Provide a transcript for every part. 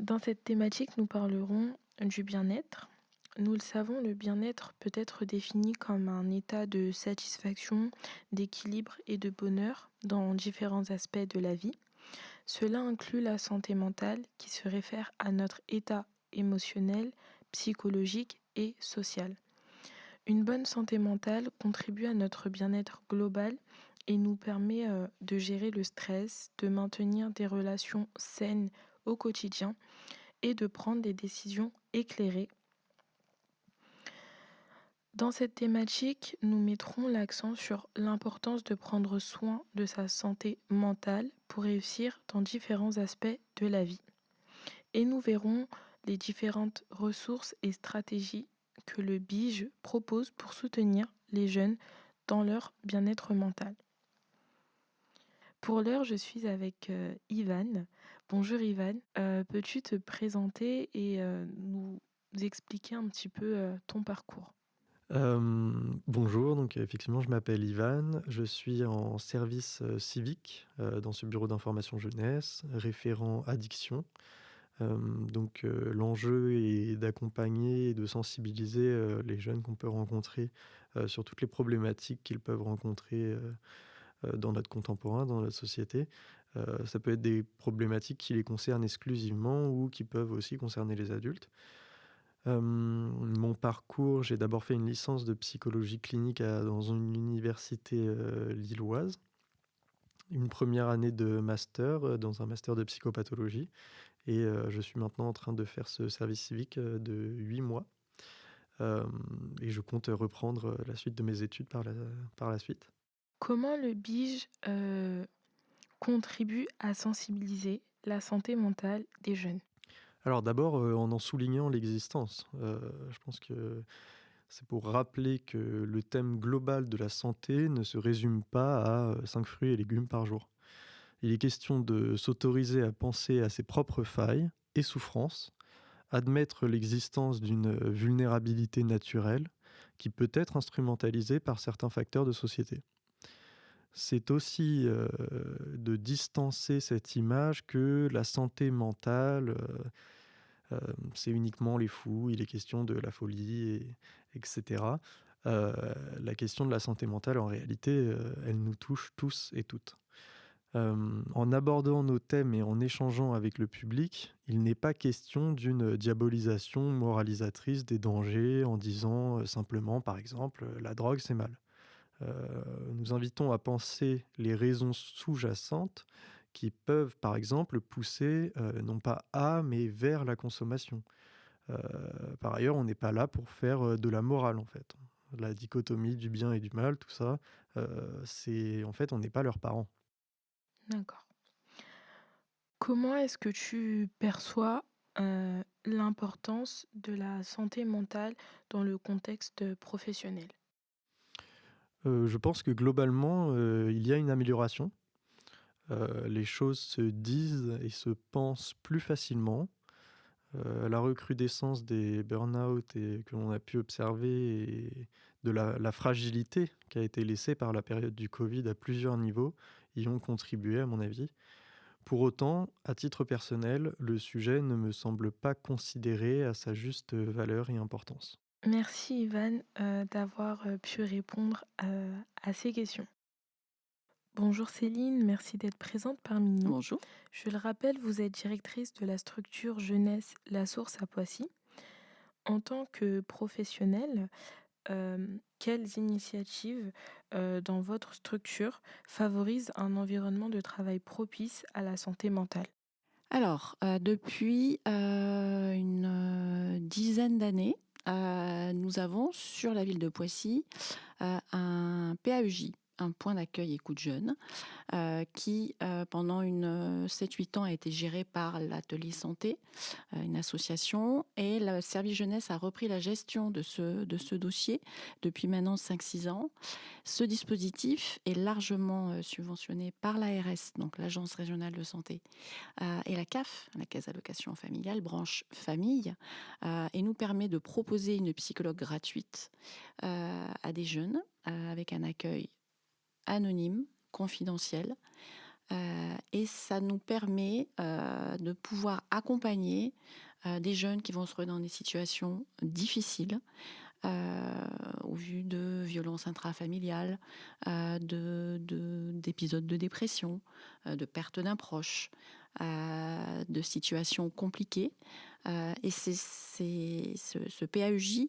Dans cette thématique, nous parlerons du bien-être. Nous le savons, le bien-être peut être défini comme un état de satisfaction, d'équilibre et de bonheur dans différents aspects de la vie. Cela inclut la santé mentale qui se réfère à notre état émotionnel, psychologique et social. Une bonne santé mentale contribue à notre bien-être global et nous permet de gérer le stress, de maintenir des relations saines au quotidien et de prendre des décisions éclairées. Dans cette thématique, nous mettrons l'accent sur l'importance de prendre soin de sa santé mentale pour réussir dans différents aspects de la vie. Et nous verrons les différentes ressources et stratégies que le BIGE propose pour soutenir les jeunes dans leur bien-être mental. Pour l'heure, je suis avec Ivan. Bonjour Ivan. Peux-tu te présenter et nous expliquer un petit peu ton parcours? Bonjour, donc effectivement, je m'appelle Ivan, je suis en service, civique, dans ce bureau d'information jeunesse, référent addiction. L'enjeu est d'accompagner et de sensibiliser, les jeunes qu'on peut rencontrer, sur toutes les problématiques qu'ils peuvent rencontrer, dans notre contemporain, dans notre société. Ça peut être des problématiques qui les concernent exclusivement ou qui peuvent aussi concerner les adultes. Mon parcours, j'ai d'abord fait une licence de psychologie clinique dans une université, lilloise. Une première année de master, dans un master de psychopathologie et je suis maintenant en train de faire ce service civique, de 8 mois, et je compte reprendre, la suite de mes études par la suite. Comment le BIGE contribue à sensibiliser la santé mentale des jeunes? Alors d'abord, en soulignant l'existence, je pense que c'est pour rappeler que le thème global de la santé ne se résume pas à, 5 fruits et légumes par jour. Il est question de s'autoriser à penser à ses propres failles et souffrances, admettre l'existence d'une vulnérabilité naturelle qui peut être instrumentalisée par certains facteurs de société. C'est aussi de distancer cette image que la santé mentale, c'est uniquement les fous, il est question de la folie, etc. La question de la santé mentale, en réalité, elle nous touche tous et toutes. En abordant nos thèmes et en échangeant avec le public, il n'est pas question d'une diabolisation moralisatrice des dangers en disant simplement, par exemple, la drogue c'est mal. Nous invitons à penser les raisons sous-jacentes qui peuvent, par exemple, pousser non pas à, mais vers la consommation. Par ailleurs, on n'est pas là pour faire de la morale, en fait. La dichotomie du bien et du mal, tout ça, c'est en fait, on n'est pas leurs parents. D'accord. Comment est-ce que tu perçois l'importance de la santé mentale dans le contexte professionnel? Je pense que globalement, il y a une amélioration. Les choses se disent et se pensent plus facilement. La recrudescence des burn-out et que l'on a pu observer et de la fragilité qui a été laissée par la période du Covid à plusieurs niveaux, y ont contribué à mon avis. Pour autant, à titre personnel, le sujet ne me semble pas considéré à sa juste valeur et importance. Merci Ivan d'avoir pu répondre à ces questions. Bonjour Céline, merci d'être présente parmi nous. Bonjour. Je le rappelle, vous êtes directrice de la structure jeunesse La Source à Poissy. En tant que professionnelle, quelles initiatives dans votre structure favorisent un environnement de travail propice à la santé mentale? Alors, depuis, une, dizaine d'années, nous avons sur la ville de Poissy, un PAEJ, un point d'accueil écoute jeune, qui, pendant 7-8 ans a été géré par l'atelier santé, une association et le service jeunesse a repris la gestion de ce dossier depuis maintenant 5-6 ans. Ce dispositif est largement, subventionné par l'ARS, donc l'Agence régionale de santé, et la CAF, la Caisse d'allocation familiale, branche famille, et nous permet de proposer une psychologue gratuite à des jeunes avec un accueil anonyme, confidentiel, Et ça nous permet de pouvoir accompagner des jeunes qui vont se retrouver dans des situations difficiles, au vu de violences intrafamiliales, d'épisodes de dépression, de perte d'un proche, de situations compliquées. Et ce PAEJ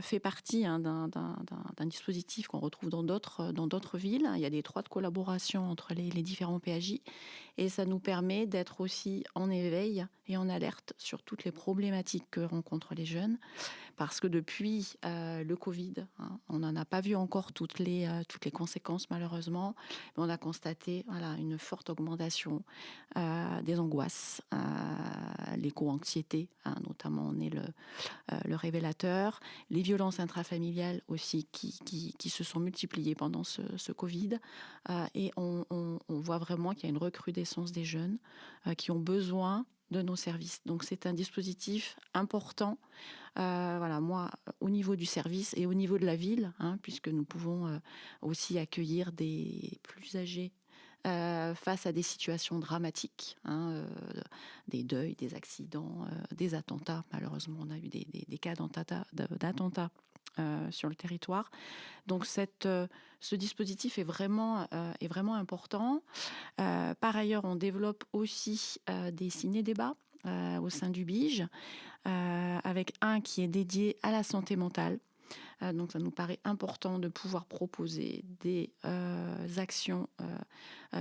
fait partie d'un dispositif qu'on retrouve dans d'autres villes. Il y a des étroites collaborations entre les différents PAJ et ça nous permet d'être aussi en éveil et en alerte sur toutes les problématiques que rencontrent les jeunes. Parce que depuis le Covid, on n'en a pas vu encore toutes les conséquences malheureusement, mais on a constaté une forte augmentation des angoisses, l'éco-anxiété, notamment en est le révélateur, les violences intrafamiliales aussi qui se sont multipliées pendant ce Covid, et on voit vraiment qu'il y a une recrudescence des jeunes qui ont besoin de nos services. Donc c'est un dispositif important. Moi, au niveau du service et au niveau de la ville, puisque nous pouvons aussi accueillir des plus âgés face à des situations dramatiques, des deuils, des accidents, des attentats. Malheureusement, on a eu des cas d'attentats sur le territoire. Donc ce dispositif est vraiment important. Par ailleurs, on développe aussi des ciné-débats au sein du BIGE, avec un qui est dédié à la santé mentale. Donc ça nous paraît important de pouvoir proposer des actions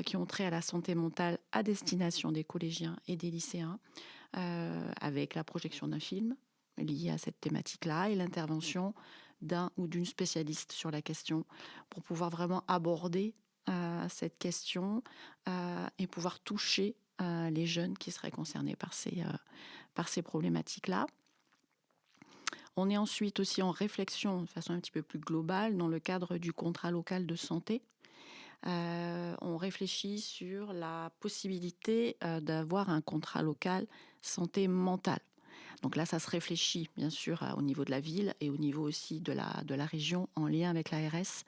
qui ont trait à la santé mentale à destination des collégiens et des lycéens, avec la projection d'un film lié à cette thématique-là et l'intervention d'un ou d'une spécialiste sur la question pour pouvoir vraiment aborder cette question et pouvoir toucher les jeunes qui seraient concernés par ces problématiques-là. On est ensuite aussi en réflexion de façon un petit peu plus globale dans le cadre du contrat local de santé. On réfléchit sur la possibilité d'avoir un contrat local santé mentale. Donc là, ça se réfléchit bien sûr au niveau de la ville et au niveau aussi de la région en lien avec l'ARS,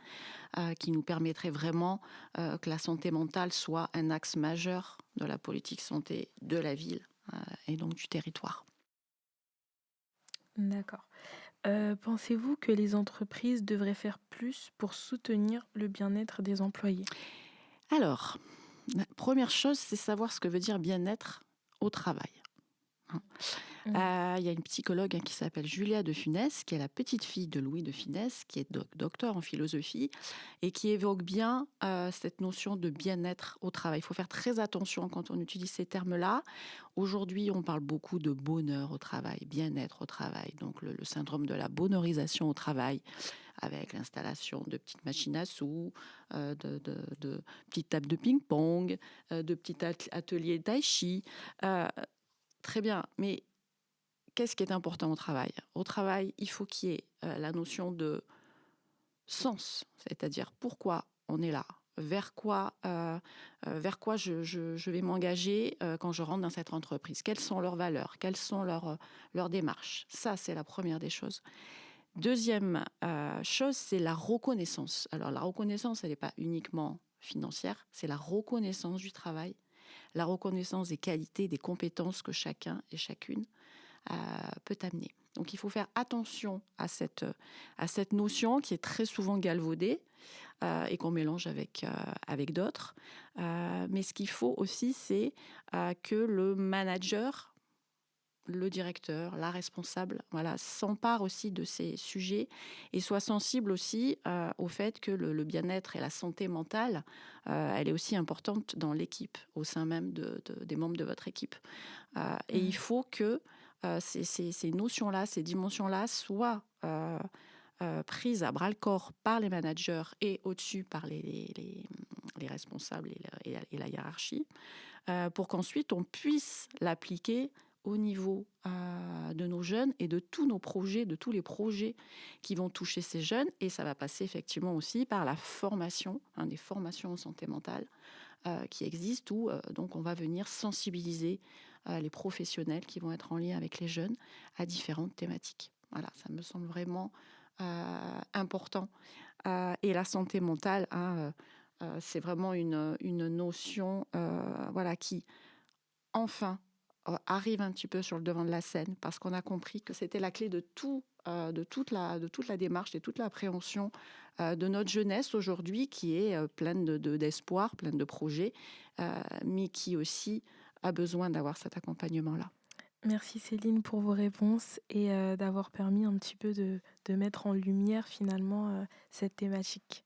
qui nous permettrait vraiment que la santé mentale soit un axe majeur de la politique santé de la ville et donc du territoire. D'accord. Pensez-vous que les entreprises devraient faire plus pour soutenir le bien-être des employés? Alors, la première chose, c'est savoir ce que veut dire bien-être au travail. Il y a une psychologue qui s'appelle Julia de Funès, qui est la petite fille de Louis de Funès, qui est docteur en philosophie et qui évoque bien cette notion de bien-être au travail. Il faut faire très attention quand on utilise ces termes-là. Aujourd'hui, on parle beaucoup de bonheur au travail, bien-être au travail, donc le syndrome de la bonheurisation au travail, avec l'installation de petites machines à sous, de petites tables de ping-pong, de petits ateliers tai chi. Très bien, mais qu'est-ce qui est important au travail? Au travail, il faut qu'il y ait la notion de sens, c'est-à-dire pourquoi on est là, vers quoi je vais m'engager quand je rentre dans cette entreprise, quelles sont leurs valeurs, quelles sont leurs démarches. Ça, c'est la première des choses. Deuxième chose, c'est la reconnaissance. Alors la reconnaissance, elle n'est pas uniquement financière, c'est la reconnaissance du travail, la reconnaissance des qualités, des compétences que chacun et chacune peut amener. Donc il faut faire attention à cette notion qui est très souvent galvaudée et qu'on mélange avec d'autres. Mais ce qu'il faut aussi, c'est que le manager, le directeur, la responsable, s'empare aussi de ces sujets et soit sensible aussi au fait que le bien-être et la santé mentale, elle est aussi importante dans l'équipe, au sein même des membres de votre équipe. Et il faut que ces notions-là, ces dimensions-là soient prises à bras-le-corps par les managers et au-dessus par les responsables et la hiérarchie, pour qu'ensuite on puisse l'appliquer au niveau de nos jeunes et de tous nos projets, de tous les projets qui vont toucher ces jeunes. Et ça va passer effectivement aussi par la formation, des formations en santé mentale qui existent, où donc on va venir sensibiliser les professionnels qui vont être en lien avec les jeunes à différentes thématiques. Voilà, ça me semble vraiment important. Et la santé mentale, C'est vraiment une notion voilà, qui, enfin, arrive un petit peu sur le devant de la scène parce qu'on a compris que c'était la clé de tout, de toute la démarche et toute l'appréhension de notre jeunesse aujourd'hui qui est pleine d'espoir, pleine de projets, mais qui aussi a besoin d'avoir cet accompagnement-là. Merci Céline pour vos réponses et d'avoir permis un petit peu de mettre en lumière finalement cette thématique.